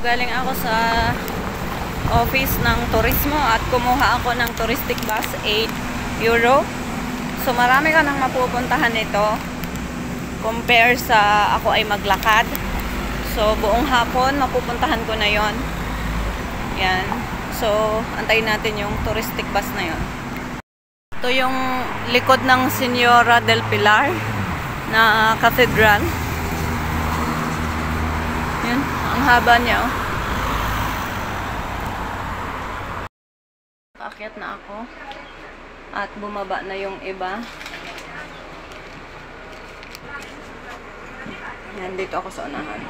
Galing ako sa office ng turismo at kumuha ako ng touristic bus, 8 euro. So marami ka nang mapupuntahan nito compare sa ako ay maglakad. So buong hapon mapupuntahan ko na yon. Yan. So antayin natin yung touristic bus na yon. Ito yung likod ng Señora del Pilar na cathedral. Yan, ang haba niya. Aakyat na ako at bumaba na yung iba. Yan, dito ako sa unahan.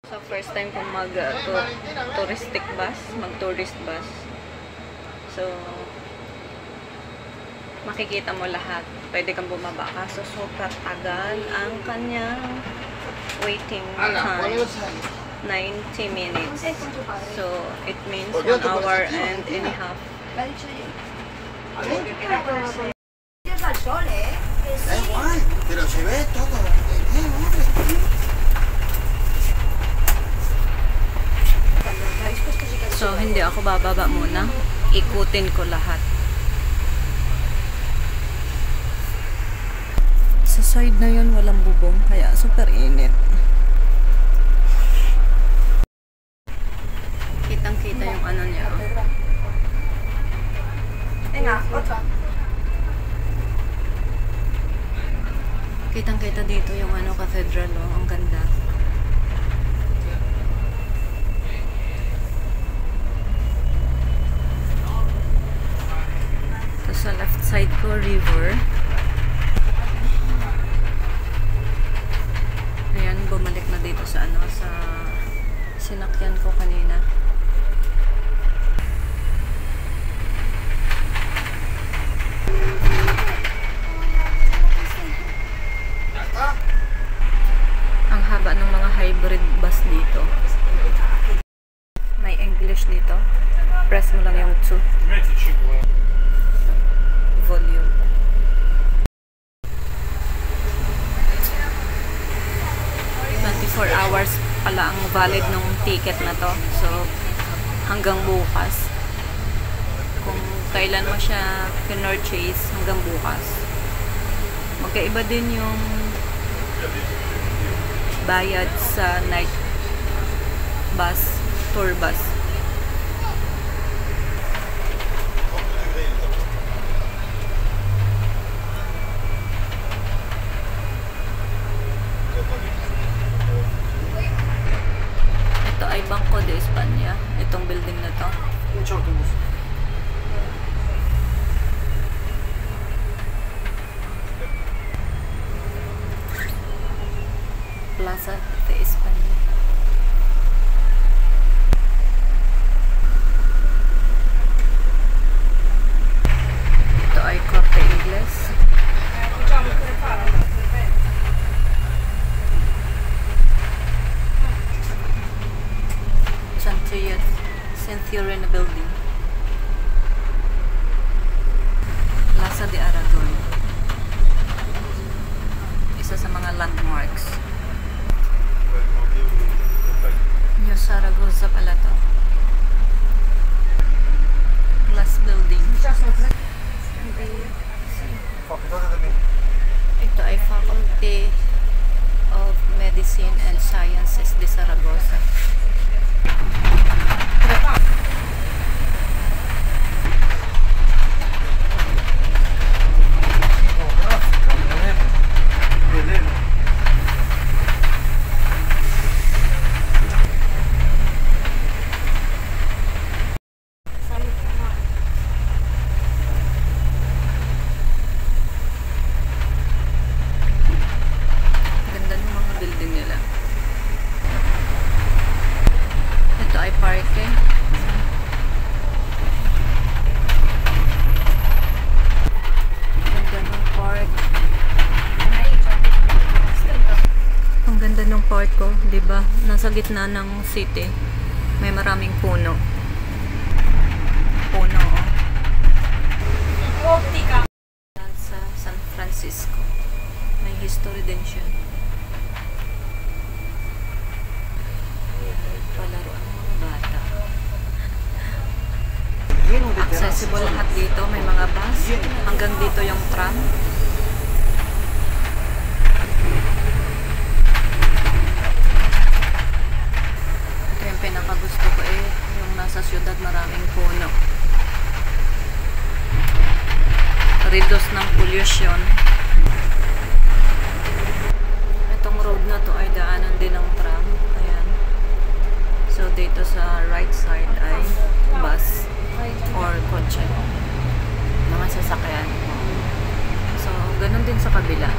So first time kong mag-touristic bus, mag-tourist bus. So makikita mo lahat. Pwede kang bumaba ka. So super tagal ang kanyang waiting time. 90 minutes. So it means 1 hour and a half. So hindi ako bababa muna. Ikutin ko lahat. Sa side na yun walang bubong kaya super init. Kitang kita yung ano niya. Kitang kita dito yung ano cathedral, oh. Ang ganda. Tapos sa left side ko river. Ayan, bumalik na dito sa ano, sa sinakyan ko kanina. Ang haba ng mga hybrid bus dito. May English dito. Press mo lang yung 2. Volume. 24 hours pala ang valid ng ticket na to. So, hanggang bukas. Kung kailan mo siya pinurchase, hanggang bukas. Magkaiba din yung bayad sa night bus, tour bus. Ito ay Banco de España, itong building na to. Plaza de España. Ito ay Corte Inglés. Centurion Building. Plaza de Aragon. Isa sa mga landmarks. New Zaragoza pala to. Glass building. Ito ay Faculty of Medicine and Sciences de Zaragoza. Ganda ng mga building nila. Ito ay parke. Ganda ng park. Ang ganda ng park ko, di ba? Nasa gitna ng city. May maraming puno. Puno, oh. Sa San Francisco. May history din siya. Palaruan mo. accessible lahat dito. May mga bus. Hanggang dito yung tram. Ito yung pinakagusto ko eh. Yung nasa syudad maraming puno. Reduce ng pollution. Itong road na to ay daanan din ng tram. Ayan. So dito sa right side ay bus or kotse. Mga sasakyan. So ganun din sa kabila.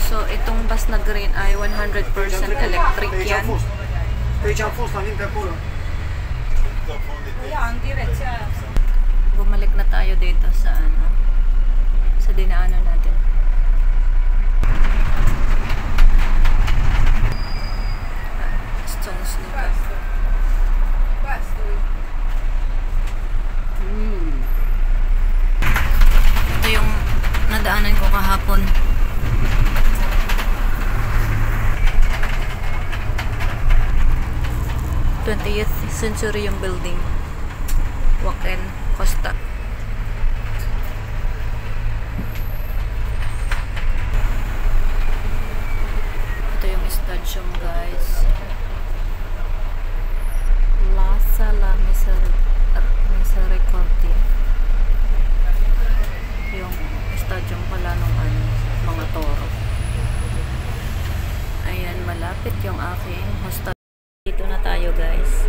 So itong bus na green ay 100% electric yan. Bumalik na tayo dito sa sa dinaanan natin. Stones dito. Ito yung nadaanan ko kahapon. 20th century yung building. Joaquin Costa. Ito yung stadium, guys. Plaza La Misericordia. Yung stadium pala ng mga toro. Ayan, malapit yung aking hostel. Dito na tayo, guys.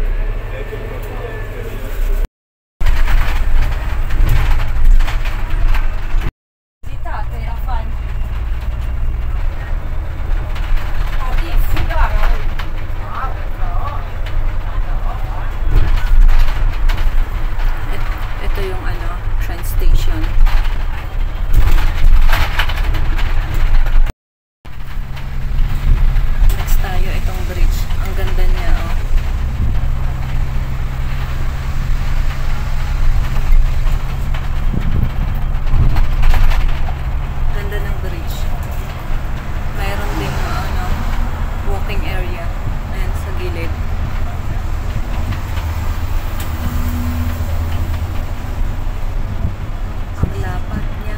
Ito yung train station. Next tayo, itong bridge. Ang ganda niya, oh. Ganda ng bridge. Mayroon din walking area. Ayan, sa gilid. Ang lapad niya.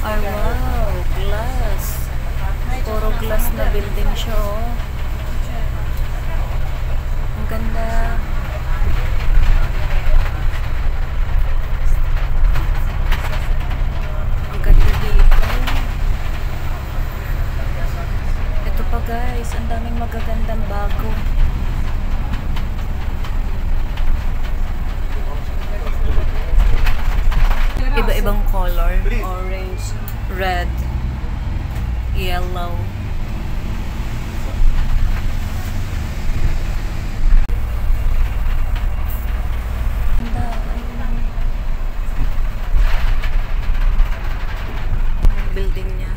Ay, wow, glass. Puro glass na building siya, oh. Ang ganda. Ang ganda dito. Ito pa, guys. Ang daming magagandang bago. Iba-ibang color. Orange, red, yellow. Building niya.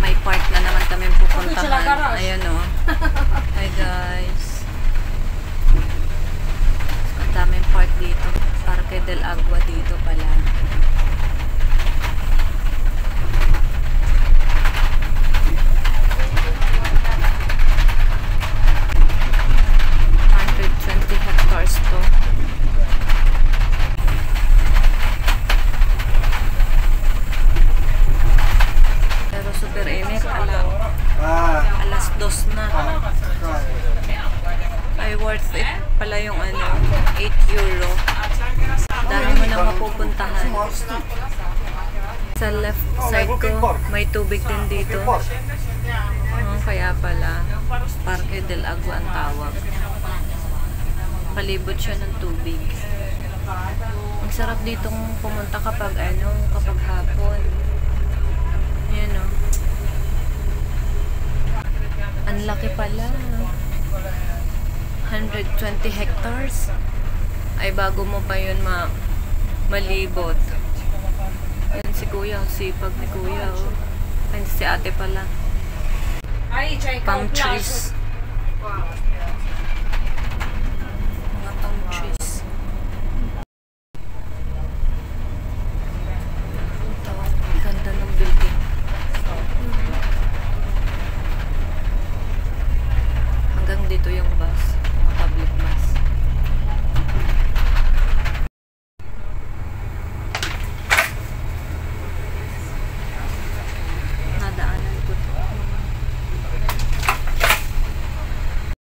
May park na naman kami pupuntahan. Ayan, oh. Hi, guys. Ang daming park dito. Parque del Agua dito pala. To. Pero super init, alas 2 na. Ay worth it pala yung €8. Dami mo nang mapupuntahan. Sa left side ko may tubig din dito. Kaya pala Parque del Agua ang tawag. Palibot siya ng tubig. Ang sarap ditong pumunta kapag kapag hapon. Ayan, oh. Ang laki pala. 120 hectares. Ay bago mo pa yun malibot. Ayan si kuya, sipag ni kuya, oh. Ay, si ate pala. Palm trees. trees. Ito, ganda ng building. Hanggang dito yung bus.